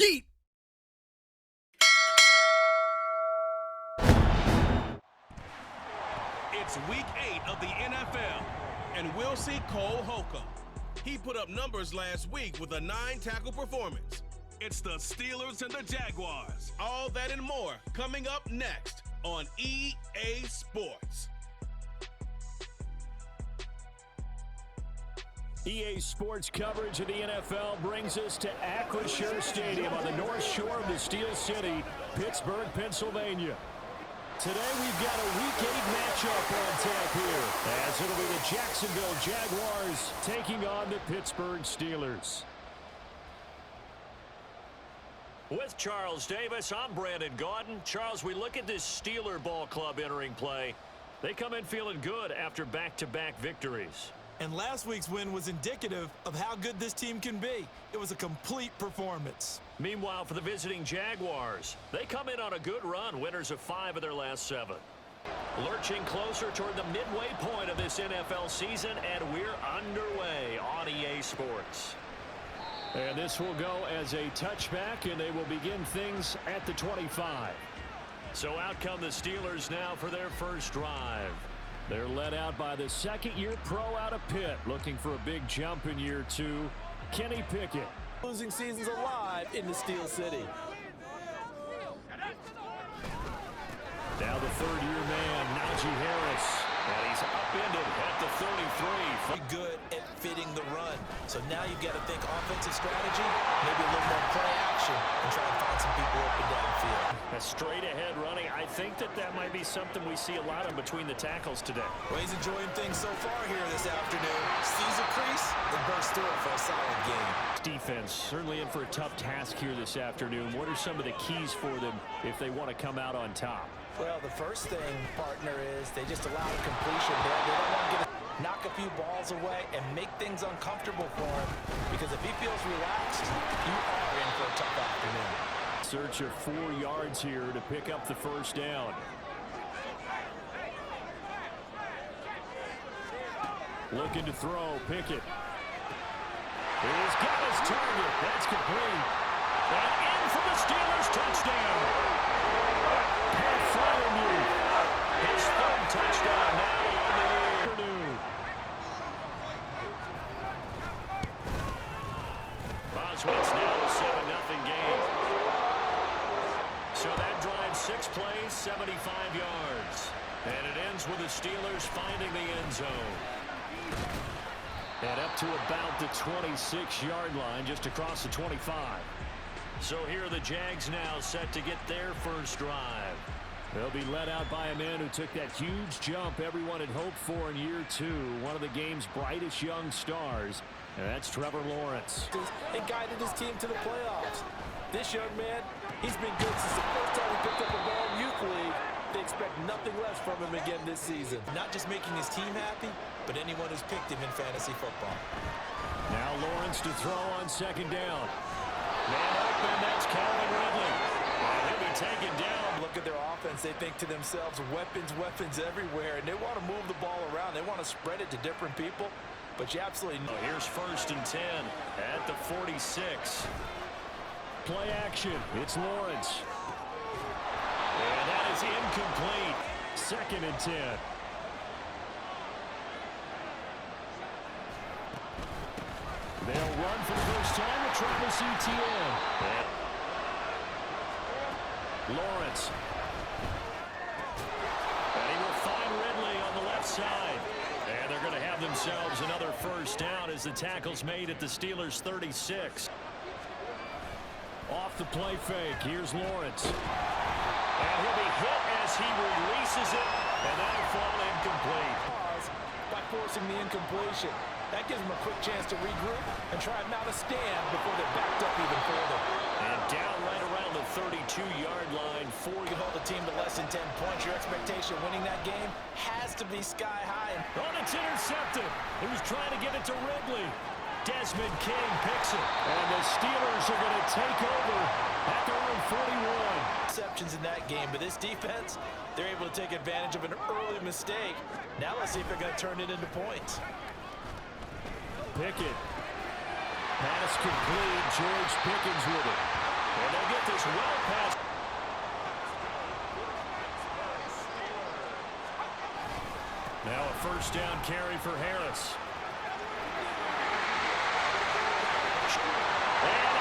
Yeet! It's week 8 of the NFL, and we'll see Cole Holcomb. He put up numbers last week with a 9-tackle performance. It's the Steelers and the Jaguars. All that and more coming up next on EA Sports. EA Sports coverage of the NFL brings us to Acrisure Stadium on the north shore of the Steel City, Pittsburgh, Pennsylvania. Today we've got a Week 8 matchup on tap here, as it'll be the Jacksonville Jaguars taking on the Pittsburgh Steelers. With Charles Davis, I'm Brandon Gaudin. Charles, we look at this Steeler ball club entering play. They come in feeling good after back-to-back victories. And last week's win was indicative of how good this team can be. It was a complete performance. Meanwhile, for the visiting Jaguars, they come in on a good run, winners of 5 of their last 7. Lurching closer toward the midway point of this NFL season, and we're underway on EA Sports. And this will go as a touchback, and they will begin things at the 25. So out come the Steelers now for their first drive. They're led out by the second-year pro out of Pitt, looking for a big jump in year 2, Kenny Pickett. Losing season's alive in the Steel City. Now the third-year man, Najee Harris. And he's upended at the 33. Very good at fitting the run. So now you've got to think offensive strategy, maybe a little more play action, and try and find some people open downfield. A straight-ahead running. I think that might be something we see a lot of between the tackles today. Well, he's enjoying things so far here this afternoon. Sees a crease and bursts through it for a solid game. Defense certainly in for a tough task here this afternoon. What are some of the keys for them if they want to come out on top? Well, the first thing, partner, is they just allow the completion there. They don't want to knock a few balls away and make things uncomfortable for him, because if he feels relaxed, you are in for a tough afternoon. Search of 4 yards here to pick up the first down. Looking to throw, Pickett. He's got his target. That's complete. And in for the Steelers touchdown. Pat Fryermuth. His 3rd touchdown now on the afternoon. Boswell's now a 7-0 game. So that drives 6 plays, 75 yards. And it ends with the Steelers finding the end zone. And up to about the 26-yard line, just across the 25. So here are the Jags now set to get their first drive. They'll be led out by a man who took that huge jump everyone had hoped for in year 2, one of the game's brightest young stars, and that's Trevor Lawrence. It guided his team to the playoffs. This young man, he's been good since the first time he picked up a ball in Youth League. They expect nothing less from him again this season. Not just making his team happy, but anyone who's picked him in fantasy football. Now Lawrence to throw on second down. Man open, that's Calvin Ridley. And he'll be taken down. Look at their offense. They think to themselves, weapons, weapons everywhere. And they want to move the ball around. They want to spread it to different people. But you absolutely know. Here's 1st and 10 at the 46. Play action. It's Lawrence. And that is incomplete. 2nd and 10. They'll run for the first time with Travis Etienne. Lawrence. And he will find Ridley on the left side. And they're going to have themselves another first down as the tackle's made at the Steelers' 36. Off the play fake. Here's Lawrence. And he'll be hit as he releases it. And that'll fall incomplete. Pause by forcing the incompletion. That gives them a quick chance to regroup and try and mount a stand before they're backed up even further. And down right around the 32-yard line. You can hold a team to less than 10 points. Your expectation winning that game has to be sky high. Oh, it's intercepted. He was trying to get it to Ridley. Desmond King picks it. And the Steelers are going to take over at their own 41. Interceptions in that game, but this defense, they're able to take advantage of an early mistake. Now let's see if they're going to turn it into points. Pickett. Pass complete. George Pickens with it. And they'll get this well past. Now a first down carry for Harris. And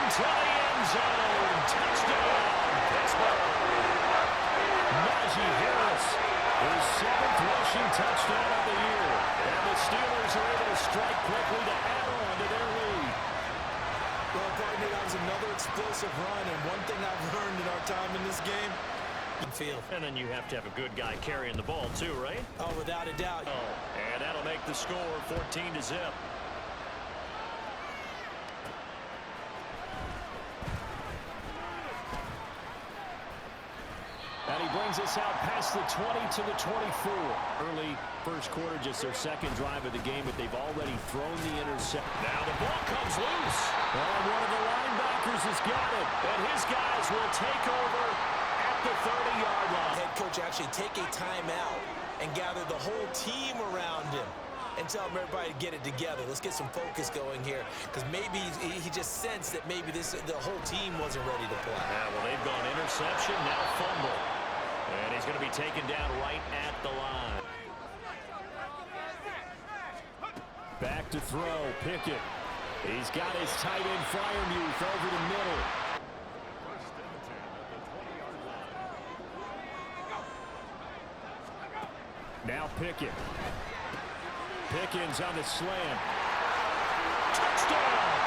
into the end zone. Touchdown, Pittsburgh. Najee Harris, his 7th rushing touchdown of the year. And the Steelers are able to strike quickly to add on to their lead. Well, partner, that was another explosive run, and one thing I've learned in our time in this game, field. And then you have to have a good guy carrying the ball too, right? Oh, without a doubt. Oh, and that'll make the score 14-0. And he brings us out past the 20 to the 24. Early first quarter, just their second drive of the game, but they've already thrown the interception. Now the ball comes loose. And one of the linebackers has got it. And his guys will take over at the 30-yard line. Head coach actually take a timeout and gather the whole team around him and tell everybody to get it together. Let's get some focus going here, because maybe he just sensed that maybe the whole team wasn't ready to play. Yeah, well, they've gone interception, now fumble. And he's going to be taken down right at the line. Back to throw, Pickett. He's got his tight end Freiermuth over the middle. Now Pickett. Pickens on the slam. Touchdown!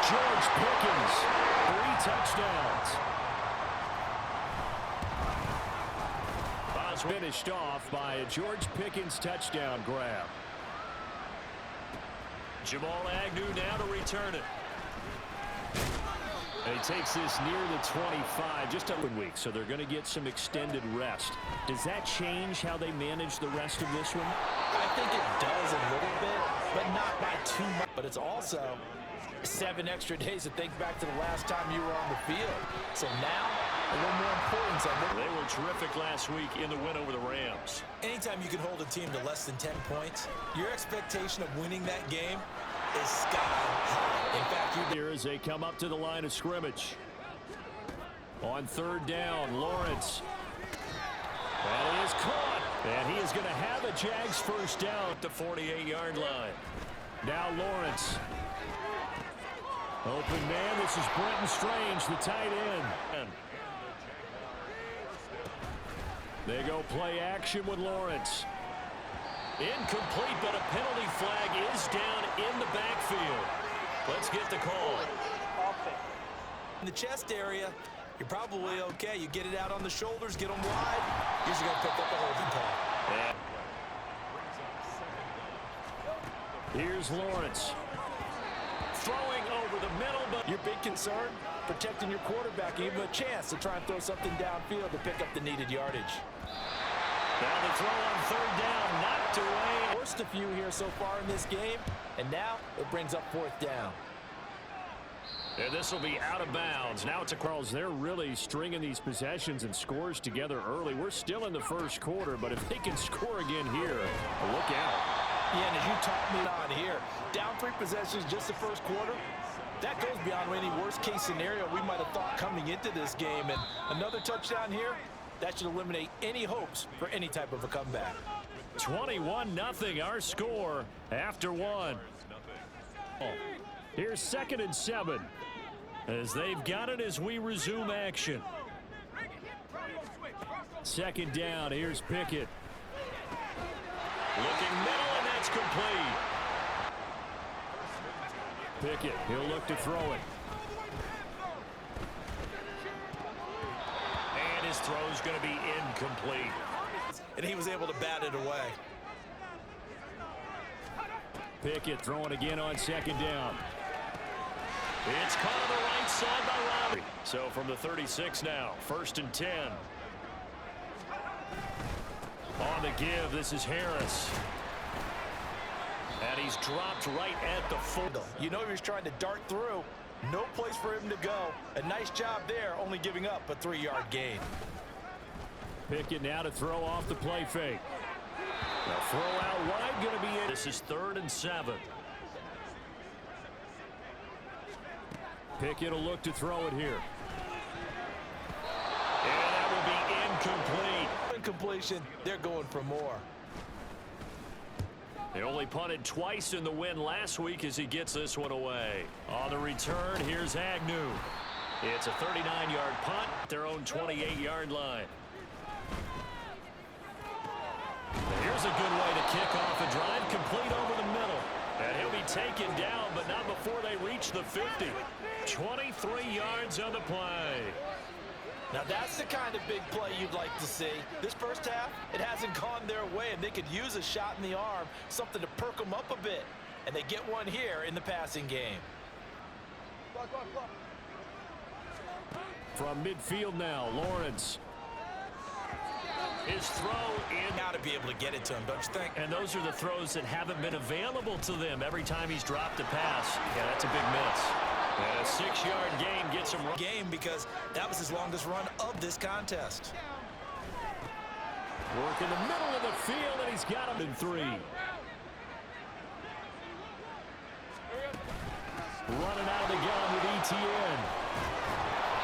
George Pickens, 3 touchdowns. Finished off by a George Pickens touchdown grab. Jamal Agnew now to return it. And he takes this near the 25, just a week, so they're going to get some extended rest. Does that change how they manage the rest of this one? I think it does a little bit, but not by too much. But it's also 7 extra days to think back to the last time you were on the field. So now, a little more importance on it. They were terrific last week in the win over the Rams. Anytime you can hold a team to less than 10 points, your expectation of winning that game is sky high. In fact, here as they come up to the line of scrimmage. On 3rd down, Lawrence. And he is caught. And he is going to have a Jags first down at the 48-yard line. Now Lawrence. Open man, this is Brenton Strange, the tight end. They go play action with Lawrence. Incomplete, but a penalty flag is down in the backfield. Let's get the call. In the chest area, you're probably okay. You get it out on the shoulders, get them wide. You're going to pick up a holding call. Yeah. Here's Lawrence. Throwing over the middle, but your big concern, protecting your quarterback, give him a chance to try and throw something downfield to pick up the needed yardage. Now the throw on 3rd down, knocked away. Forced a few here so far in this game, and now it brings up 4th down. And this will be out of bounds. Now it's a Carls. They're really stringing these possessions and scores together early. We're still in the first quarter, but if they can score again here, look out. Yeah, and as you taught me on here, down 3 possessions just the first quarter, that goes beyond any worst-case scenario we might have thought coming into this game. And another touchdown here, that should eliminate any hopes for any type of a comeback. 21-0 our score after 1. Here's 2nd and 7 as they've got it as we resume action. 2nd down, here's Pickett. Looking middle, and that's complete. Pickett, he'll look to throw it. And his throw's going to be incomplete. And he was able to bat it away. Pickett throwing again on 2nd down. It's caught on the right side by Lowry. So from the 36 now, 1st and 10. On the give, this is Harris. And he's dropped right at the 4. You know he was trying to dart through. No place for him to go. A nice job there, only giving up a 3-yard gain. Pickett now to throw off the play fake. The throw out wide going to be in. This is 3rd and 7. Pickett will look to throw it here. And that will be incomplete. Incompletion, they're going for more. They only punted twice in the win last week as he gets this one away. On the return, here's Agnew. It's a 39-yard punt at their own 28-yard line. Here's a good way to kick off a drive, complete over the middle. And he'll be taken down, but not before they reach the 50. 23 yards on the play. Now that's the kind of big play you'd like to see. This first half, it hasn't gone their way, and they could use a shot in the arm, something to perk them up a bit. And they get one here in the passing game. From midfield now, Lawrence. His throw in. Got to be able to get it to him, don't you think? And those are the throws that haven't been available to them every time he's dropped a pass. Yeah, that's a big miss. And a 6-yard gain gets him. Game because that was his longest run of this contest. Work in the middle of the field, and he's got him in 3. Running out of the gun with ETN.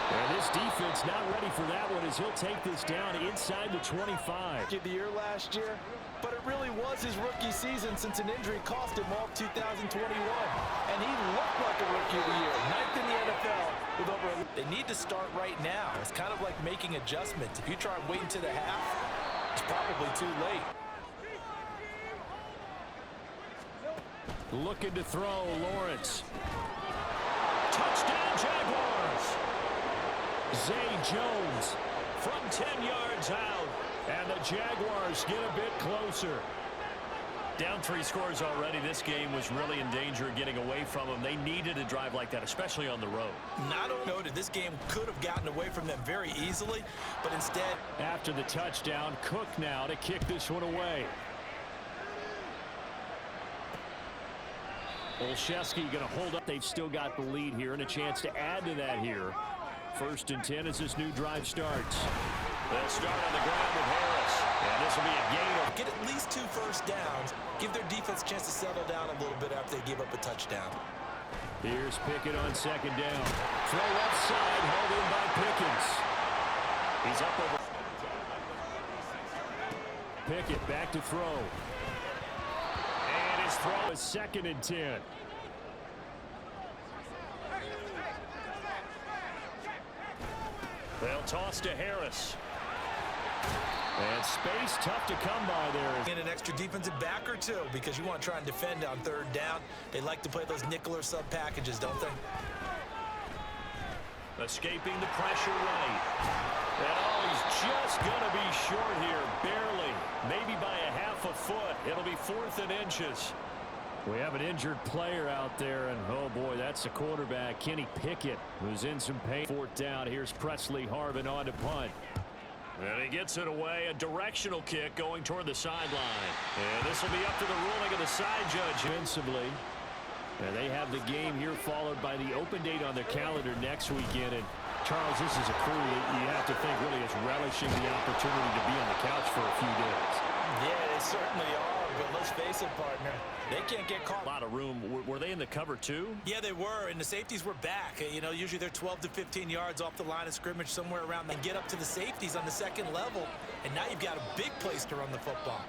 And this defense not ready for that one as he'll take this down inside the 25. Of the year last year, but it really was his rookie season since an injury cost him all of 2021. And he looked like a rookie of the year, 9th in the NFL with over. They need to start right now. It's kind of like making adjustments. If you try and wait until the half, it's probably too late. Looking to throw, Lawrence. Touchdown, Jaguars. Zay Jones From 10 yards out. and the Jaguars get a bit closer. Down 3 scores already. This game was really in danger of getting away from them. They needed a drive like that, especially on the road. Not only noted, this game could have gotten away from them very easily, but instead. After the touchdown, Cook now to kick this one away. Olszewski going to hold up. They've still got the lead here and a chance to add to that here. 1st and 10 as this new drive starts. They'll start on the ground with Harris. And this will be a gain. Get at least 2 first downs. Give their defense a chance to settle down a little bit after they give up a touchdown. Here's Pickett on 2nd down. Throw left side, held in by Pickens. He's up over. Pickett back to throw. And his throw is 2nd and 10. They'll toss to Harris. And space tough to come by there. Get an extra defensive back or 2 because you want to try and defend on 3rd down. They like to play those nickel or sub packages, don't they? Escaping the pressure right. And he's just going to be short here, barely. Maybe by a half a foot. It'll be 4th and inches. We have an injured player out there, and oh boy, that's the quarterback, Kenny Pickett, who's in some pain. 4th down. Here's Presley Harvin on to punt. And he gets it away. A directional kick going toward the sideline. And this will be up to the ruling of the side judge. Offensively. And they have the game here followed by the open date on their calendar next weekend. And Charles, this is a crew that you have to think really is relishing the opportunity to be on the couch for a few days. Yeah, they certainly are. But let's face it, partner, they can't get caught. A lot of room. Were they in the cover too? Yeah, they were, and the safeties were back. You know, usually they're 12 to 15 yards off the line of scrimmage, somewhere around. They get up to the safeties on the 2nd level, and now you've got a big place to run the football.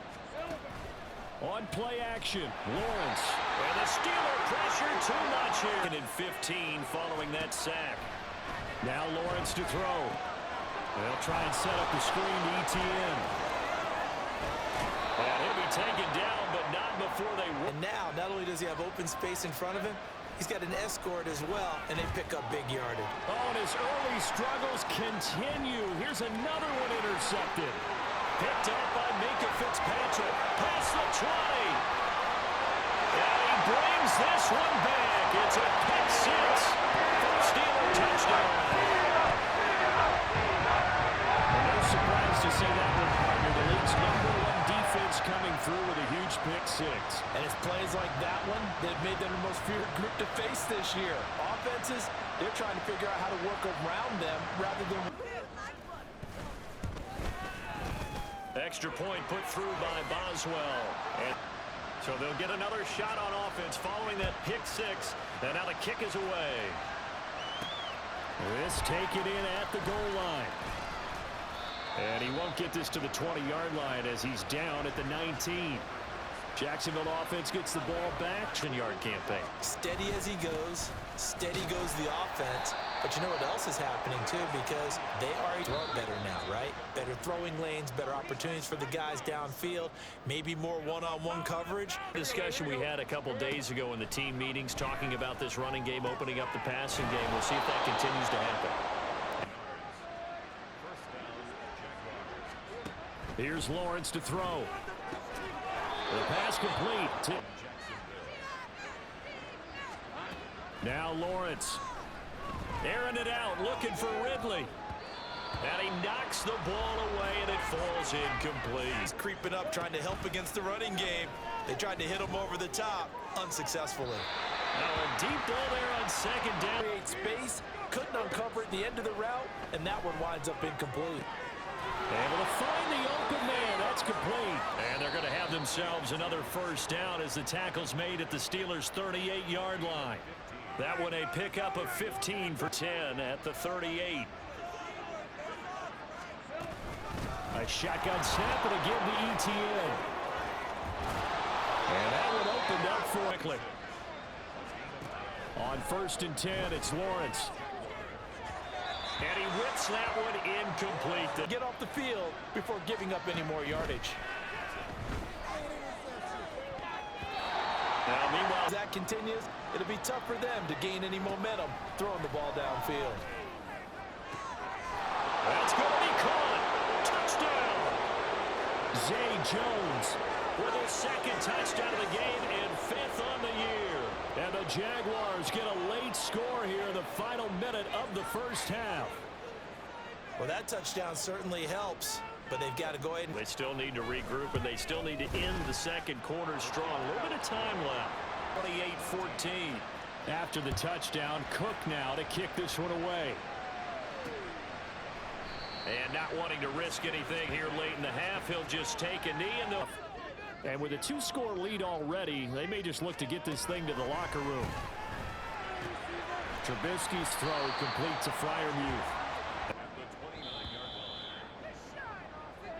On play action, Lawrence. And the Steeler pressure too much here. And in 15 following that sack. Now Lawrence to throw. They'll try and set up the screen to ETN. And he'll be taken down, but not before they win. And now, not only does he have open space in front of him, he's got an escort as well, and they pick up big yardage. Oh, and his early struggles continue. Here's another one intercepted. Picked up by Minka Fitzpatrick. Past the 20. And he brings this one back. It's a pick 6. First Steeler touchdown. No surprise to see that one, partner. The league's #1 defense coming through with a huge pick 6. And it's plays like that one that made them the most feared group to face this year. Offenses, they're trying to figure out how to work around them rather than... Extra point put through by Boswell. And so they'll get another shot on offense following that pick 6. And now the kick is away. This taken in at the goal line. And he won't get this to the 20-yard line as he's down at the 19. Jacksonville offense gets the ball back. 10-yard campaign. Steady as he goes. Steady goes the offense. But you know what else is happening, too, because they are throwing better now, right? Better throwing lanes, better opportunities for the guys downfield, maybe more one-on-one coverage. Discussion we had a couple days ago in the team meetings talking about this running game opening up the passing game. We'll see if that continues to happen. Here's Lawrence to throw. The pass complete. Now Lawrence. Airing it out, looking for Ridley. And he knocks the ball away, and it falls incomplete. He's creeping up, trying to help against the running game. They tried to hit him over the top, unsuccessfully. Now a deep ball there on second down. Create space, couldn't uncover at the end of the route, and that one winds up incomplete. Able to find the open man. That's complete. And they're going to have themselves another first down as the tackle's made at the Steelers' 38-yard line. That one a pickup of 15 for 10 at the 38. A shotgun snap and again the ETN. And that one opened up for quickly. On 1st and 10, it's Lawrence. And he whips that one incomplete. Get off the field before giving up any more yardage. Now, meanwhile, as that continues, it'll be tough for them to gain any momentum throwing the ball downfield. That's going to be caught. Touchdown. Zay Jones with his second touchdown of the game and 5th on the year. And the Jaguars get a late score here in the final minute of the first half. Well, that touchdown certainly helps, but they've got to go ahead. They still need to regroup, and they still need to end the second quarter strong. A little bit of time left. 28-14. After the touchdown, Cook now to kick this one away. And not wanting to risk anything here late in the half, he'll just take a knee and And with a 2-score lead already, they may just look to get this thing to the locker room. Trubisky's throw complete to Freiermuth.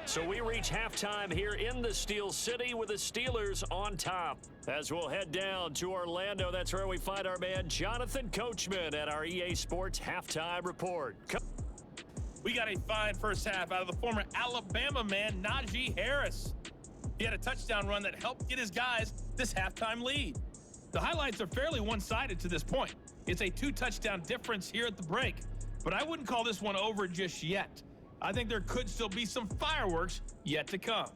So we reach halftime here in the Steel City with the Steelers on top. As we'll head down to Orlando, that's where we find our man Jonathan Coachman at our EA Sports Halftime Report. We got a fine first half out of the former Alabama man, Najee Harris. He had a touchdown run that helped get his guys this halftime lead. The highlights are fairly one-sided to this point. It's a 2-touchdown difference here at the break, but I wouldn't call this one over just yet. I think there could still be some fireworks yet to come.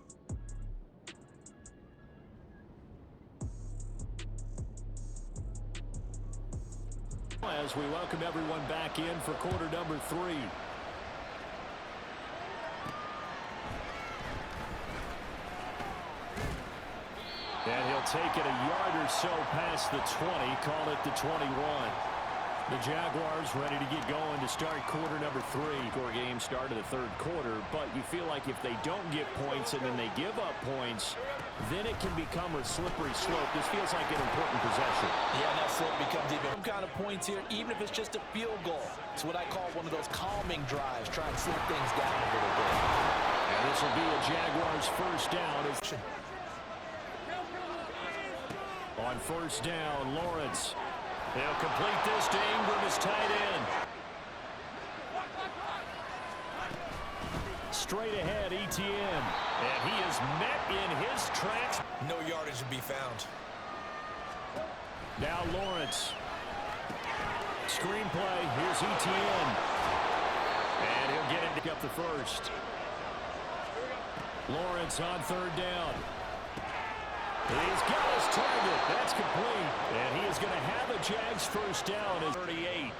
As we welcome everyone back in for quarter number 3. And he'll take it a yard or so past the 20, call it the 21. The Jaguars ready to get going to start quarter number 3. Score game start of the third quarter, but you feel like if they don't get points and then they give up points, then it can become a slippery slope. This feels like an important possession. Yeah, that slope becomes even some kind of points here, even if it's just a field goal. It's what I call one of those calming drives, try and slow things down a little bit. And this will be a Jaguars first down. On first down, Lawrence. They'll complete this to Ingram, his tight end. Straight ahead, ETN. And he is met in his tracks. No yardage to be found. Now Lawrence. Screenplay, here's ETN. And he'll get it up the first. Lawrence on third down. He's got his target. That's complete. And he is going to have a Jags first down at 38.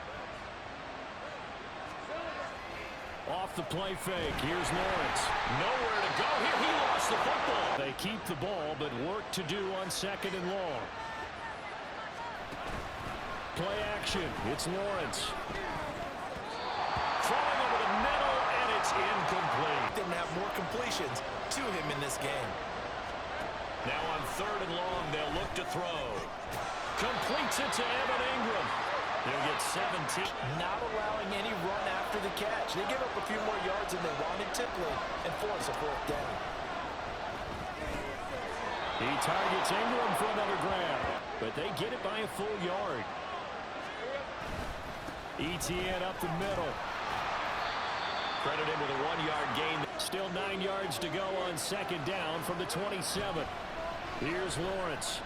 Off the play fake. Here's Lawrence. Nowhere to go here. He lost the football. They keep the ball, but work to do on second and long. Play action. It's Lawrence. Throwing over the middle, and it's incomplete. Didn't have more completions to him in this game. Now on third and long, they'll look to throw. Completes it to Evan Ingram. He'll get at 17. Not allowing any run after the catch. They give up a few more yards than they wanted, tippling, and force a fourth down. He targets Ingram for another grab, but they get it by a full yard. ETN up the middle. Credited with a 1-yard gain. Still 9 yards to go on second down from the 27. Here's Lawrence.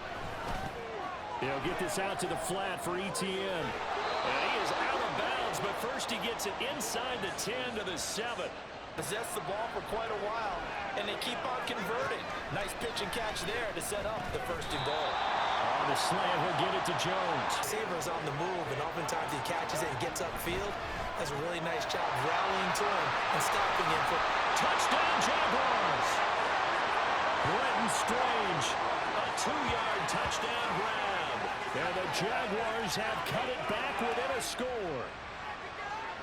He'll get this out to the flat for ETN. And he is out of bounds, but first he gets it inside the 10 to the 7. Possessed the ball for quite a while, and they keep on converting. Nice pitch and catch there to set up the first and goal. On the slant, he'll get it to Jones. Receiver's on the move, and oftentimes he catches it and gets upfield. Does a really nice job rallying to him and stopping him for Touchdown, Jaguars! Brenton Strange. A 2-yard touchdown grab. And the Jaguars have cut it back within a score.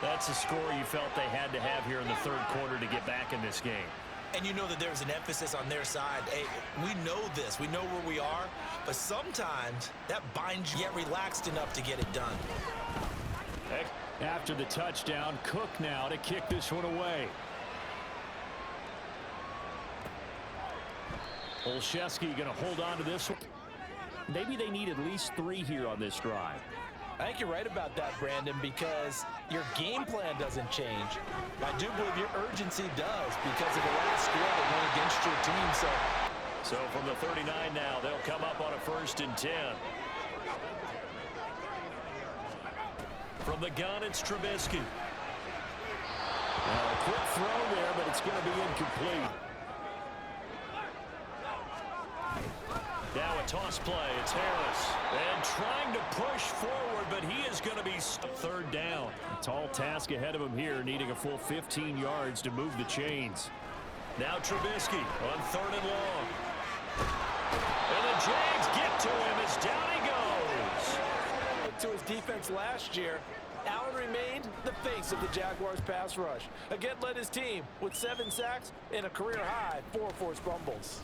That's a score you felt they had to have here in the third quarter to get back in this game. And you know that there's an emphasis on their side. Hey, we know this. We know where we are. But sometimes that binds you, yet relaxed enough to get it done. After the touchdown, Cook now to kick this one away. Olszewski going to hold on to this one. Maybe they need at least 3 here on this drive. I think you're right about that, Brandon, because your game plan doesn't change. I do believe your urgency does because of the last score that went against your team. So from the 39 now, they'll come up on a 1st and 10. From the gun, it's Trubisky. A quick throw there, but it's going to be incomplete. Now a toss play. It's Harris. And trying to push forward, but he is going to be third down. A tall task ahead of him here, needing a full 15 yards to move the chains. Now Trubisky on 3rd and long. And the Jags get to him as down he goes. To his defense last year, Allen remained the face of the Jaguars pass rush. Again, led his team with 7 sacks and a career-high 4 forced fumbles.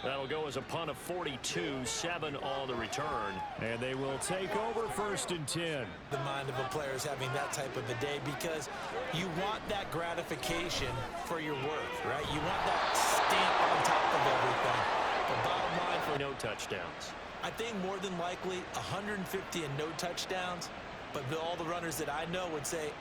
That'll go as a punt of 42, 7 on the return. And they will take over 1st and 10. The mind of a player is having that type of a day because you want that gratification for your work, right? You want that stamp on top of everything. The bottom line for no touchdowns. I think more than likely 150 and no touchdowns, but all the runners that I know would say.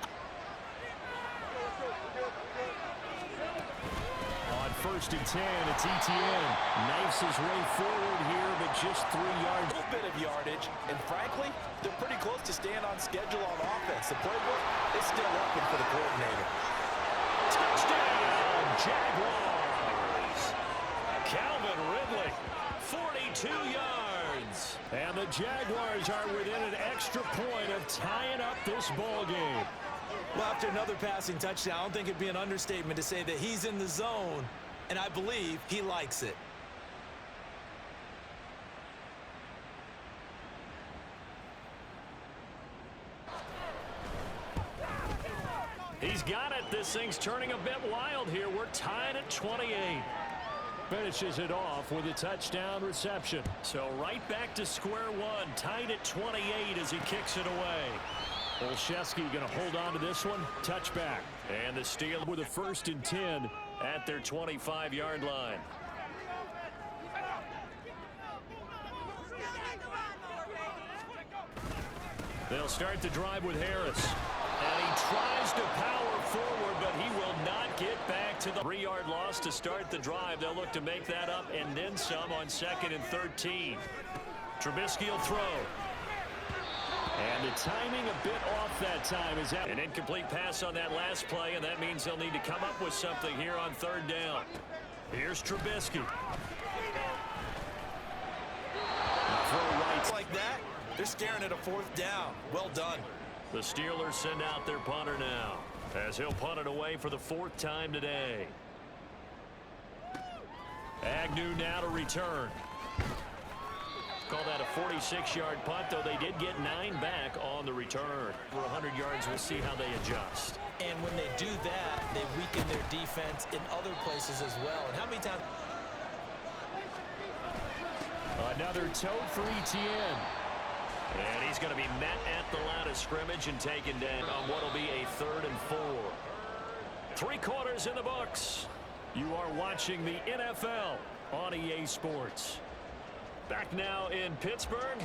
On 1st and 10, it's ETN. Knifes his way forward here, but just 3 yards. A little bit of yardage, and frankly, they're pretty close to staying on schedule on offense. The playbook is still open for the coordinator. Touchdown, Jaguars! Calvin Ridley, 42 yards. And the Jaguars are within an extra point of tying up this ball game. Well, after another passing touchdown, I don't think it'd be an understatement to say that he's in the zone, and I believe he likes it. He's got it. This thing's turning a bit wild here. We're tied at 28. Finishes it off with a touchdown reception. So right back to square one, tied at 28 as he kicks it away. Olszewski going to hold on to this one. Touchback. And the steal with a 1st and 10 at their 25-yard line. They'll start the drive with Harris. And he tries to power forward, but he will not get back to the 3-yard loss to start the drive. They'll look to make that up and then some on 2nd and 13. Trubisky will throw. And the timing a bit off that time. Is that an incomplete pass on that last play, and that means they'll need to come up with something here on 3rd down. Here's Trubisky. Throw rights like that, they're staring at a 4th down. Well done. The Steelers send out their punter now, as he'll punt it away for the 4th time today. Agnew now to return. Call that a 46-yard punt, though they did get 9 back on the return. For 100 yards, we'll see how they adjust. And when they do that, they weaken their defense in other places as well. And how many times? Another tote for ETN. And he's He's going to be met at the line of scrimmage and taken down on what will be a 3rd and 4. 3 quarters in the books. You are watching the NFL on EA Sports. Back now in Pittsburgh.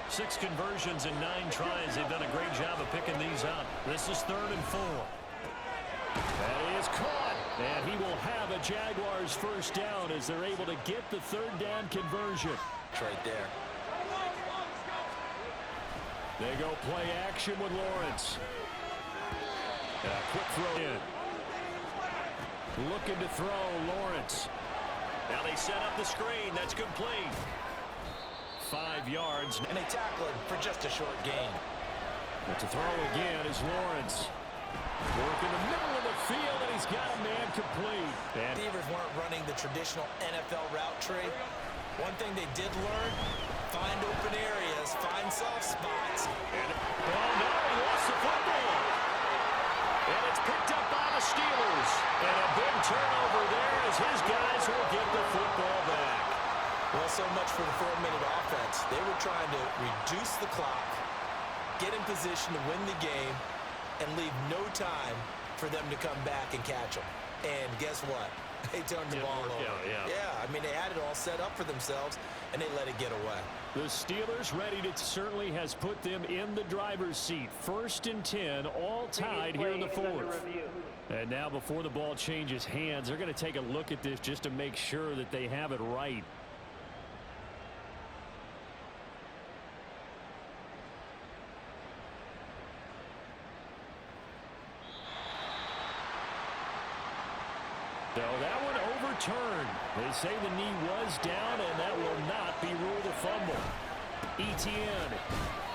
6 conversions in 9 tries. They've done a great job of picking these up. This is 3rd and 4. That is caught. And he will have a Jaguars first down as they're able to get the 3rd down conversion. It's right there. They go play action with Lawrence. And a quick throw in. Looking to throw, Lawrence. Now they set up the screen. That's complete. 5 yards. And they tackle him for just a short gain. But to throw again is Lawrence. Work in the middle of the field, and he's got a man complete. And Receivers weren't running the traditional NFL route tree. One thing they did learn, find open areas, find soft spots. And, oh, no, he lost the football. And it's picked up by the Steelers. And a big turnover there as his guys will get the football back. Well, so much for the 4-minute offense. They were trying to reduce the clock, get in position to win the game, and leave no time for them to come back and catch them. And guess what? They turned the ball over. Yeah, I mean, they had it all set up for themselves, and they let it get away. the Steelers ready to certainly has put them in the driver's seat. 1st and 10, all tied here in the 4th. And now before the ball changes hands, they're going to take a look at this just to make sure that they have it right. So that one overturned. They say the knee was down, and that will not be ruled a fumble. Etienne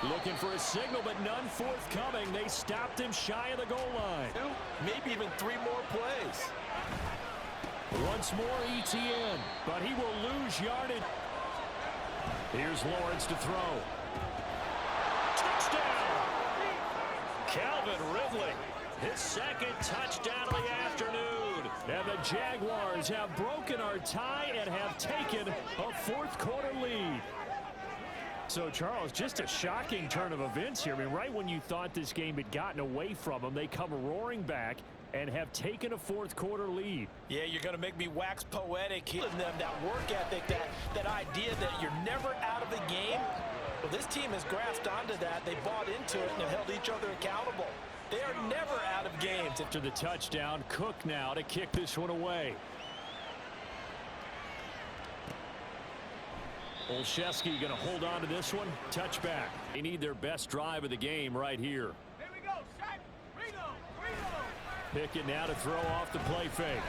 looking for a signal, but none forthcoming. They stopped him shy of the goal line. 2, maybe even 3 more plays. Once more Etienne, but he will lose yardage. Here's Lawrence to throw. Touchdown! Calvin Ridley, his 2nd touchdown of the afternoon. And the Jaguars have broken our tie and have taken a 4th quarter lead. So, Charles, just a shocking turn of events here. I mean, right when you thought this game had gotten away from them, they come roaring back and have taken a 4th quarter lead. Yeah, you're going to make me wax poetic here. Them that work ethic, that idea that you're never out of the game. Well, this team has grasped onto that. They bought into it and have held each other accountable. They are never out of games. After the touchdown, Cook now to kick this one away. Olszewski going to hold on to this one. Touchback. They need their best drive of the game right here. Here we go. Shaq. Reload. Pickett now to throw off the play fake.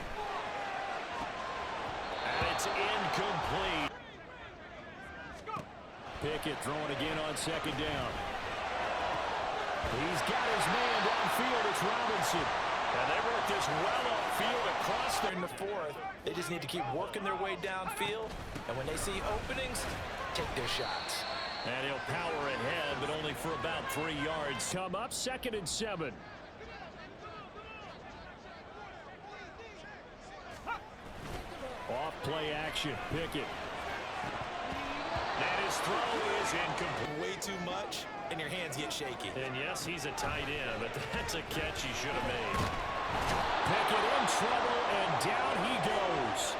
And it's incomplete. Pickett throwing again on 2nd down. He's got his man downfield. It's Robinson. And they work this well upfield across there in the 4th. They just need to keep working their way downfield. And when they see openings, take their shots. And he'll power ahead, but only for about 3 yards. Come up 2nd and 7. Off play action. Pickett. And his throw is incomplete. Way too much, and your hands get shaky. And yes, he's a tight end, but that's a catch he should have made. Pickett in trouble, and down he goes.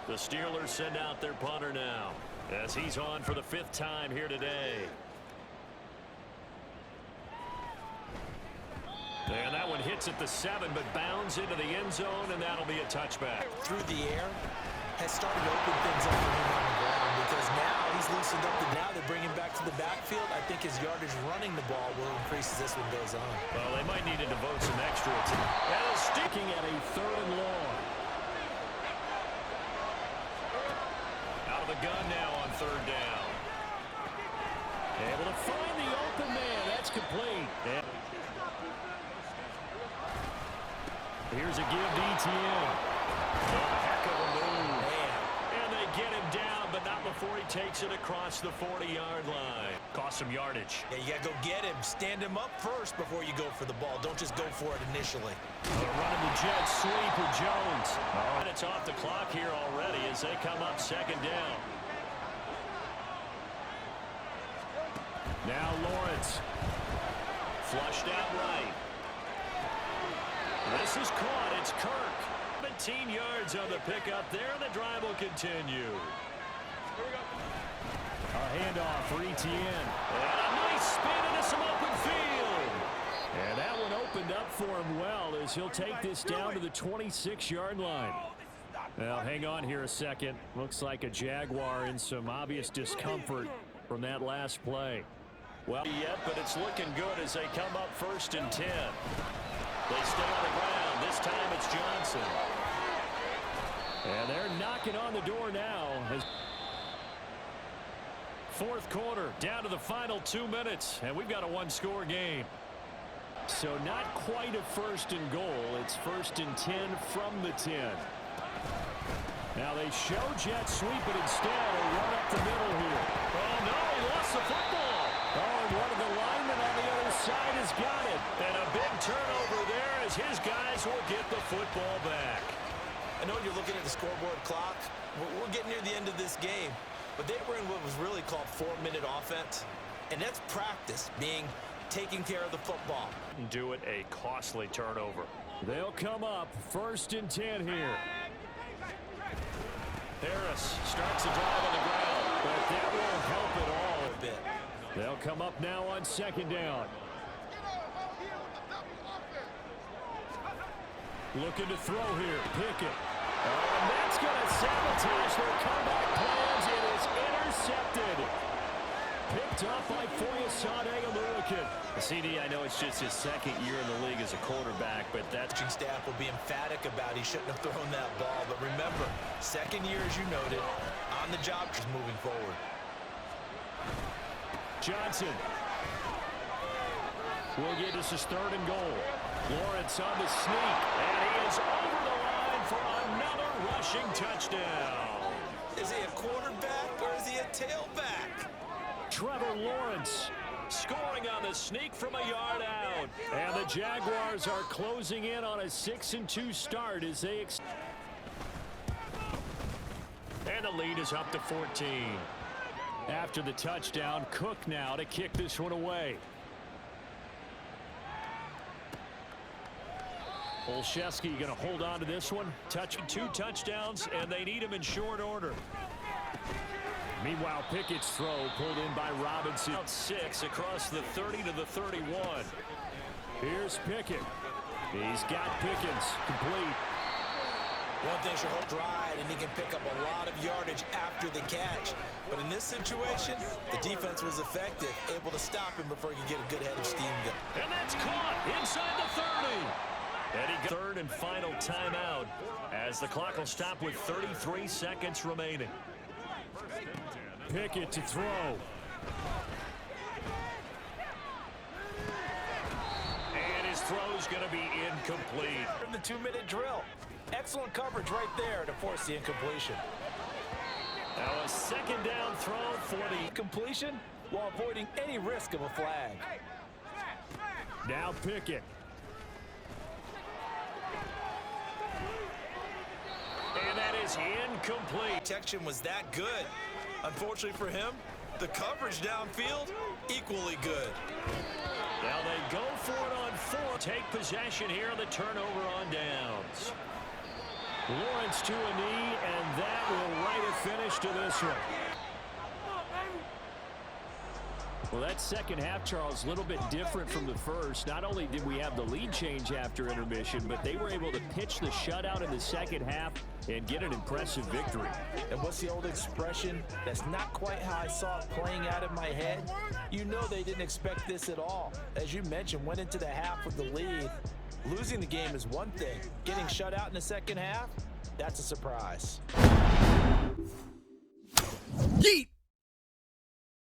The Steelers send out their punter now as he's on for the 5th time here today. And that one hits at the 7, but bounds into the end zone, and that'll be a touchback. Through the air has started to open things up for him on the ground because now he's loosened up. Now they bring him back to the backfield. I think his yardage running the ball will increase as this one goes on. Well, they might need to devote some extra attention. Now sticking at a 3rd and long. Out of the gun now on 3rd down. Able to find the open man. That's complete. And here's a give to Etienne. A heck of a move. And they get him down, but not before he takes it across the 40-yard line. Cost some yardage. Yeah, you got to go get him. Stand him up first before you go for the ball. Don't just go for it initially. They're running the jet sweep with Jones. And it's off the clock here already as they come up 2nd down. Now Lawrence. Flushed out right. This is caught. It's Kirk. 17 yards on the pickup there, and the drive will continue. A handoff for Etienne. And a nice spin into some open field. And that one opened up for him well as he'll take this down to the 26-yard line. Now, hang on here a second. Looks like a Jaguar in some obvious discomfort from that last play. Well, yet, but it's looking good as they come up 1st and 10. They stay on the ground. This time it's Johnson. And they're knocking on the door now. Fourth quarter, down to the final 2 minutes, and we've got a one-score game. So not quite a 1st and goal. It's 1st and 10 from the 10. Now they show jet sweep, but instead a run up the middle here. Oh, no, he lost the football. Oh, and one of the linemen on the other side has got it. And a big turnover there as his guys will get the football back. I know you're looking at the scoreboard clock. We're getting near the end of this game. But they were in what was really called 4-minute offense. And that's practice, being taking care of the football. Do it a costly turnover. They'll come up 1st and 10 here. Harris starts the drive on the ground. But that won't help at all. A bit. They'll come up now on 2nd down. Looking to throw here. Pickett. And that's going to sabotage their comeback plans. It is intercepted. Picked up by Foyesade Aluakin. CD, I know it's just his 2nd year in the league as a quarterback, but that Coaching staff will be emphatic about he shouldn't have thrown that ball. But remember, 2nd year, as you noted, on the job is moving forward. Johnson. Will get this is 3rd and goal. Lawrence on the sneak. And he is over the line for another rushing touchdown. Is he a quarterback or is he a tailback? Trevor Lawrence Scoring on the sneak from a yard out. And the Jaguars are closing in on a 6-2 start as they and the lead is up to 14. After the touchdown, Cook now to kick this one away. Olszewski going to hold on to this one. Touching 2 touchdowns, and they need him in short order. Meanwhile, Pickett's throw pulled in by Robinson. Out 6 across the 30 to the 31. Here's Pickett. He's got Pickens complete. One thing should hold drive, and he can pick up a lot of yardage after the catch. But in this situation, the defense was effective, able to stop him before he could get a good head of steam going. And that's caught inside the 30. And he got 3rd and final timeout as the clock will stop with 33 seconds remaining. Pickett to throw. And his throw's going to be incomplete. In the 2-minute drill. Excellent coverage right there to force the incompletion. Now a 2nd down throw for the completion while avoiding any risk of a flag. Now Pickett. And that is incomplete. Protection was that good. Unfortunately for him, the coverage downfield, equally good. Now they go for it on 4. Take possession here on the turnover on downs. Lawrence to a knee, and that will write a finish to this one. Well, that second half, Charles, a little bit different from the first. Not only did we have the lead change after intermission, but they were able to pitch the shutout in the second half and get an impressive victory. And what's the old expression? That's not quite how I saw it playing out in my head. You know they didn't expect this at all. As you mentioned, went into the half with the lead. Losing the game is one thing. Getting shut out in the second half, that's a surprise. Yeet!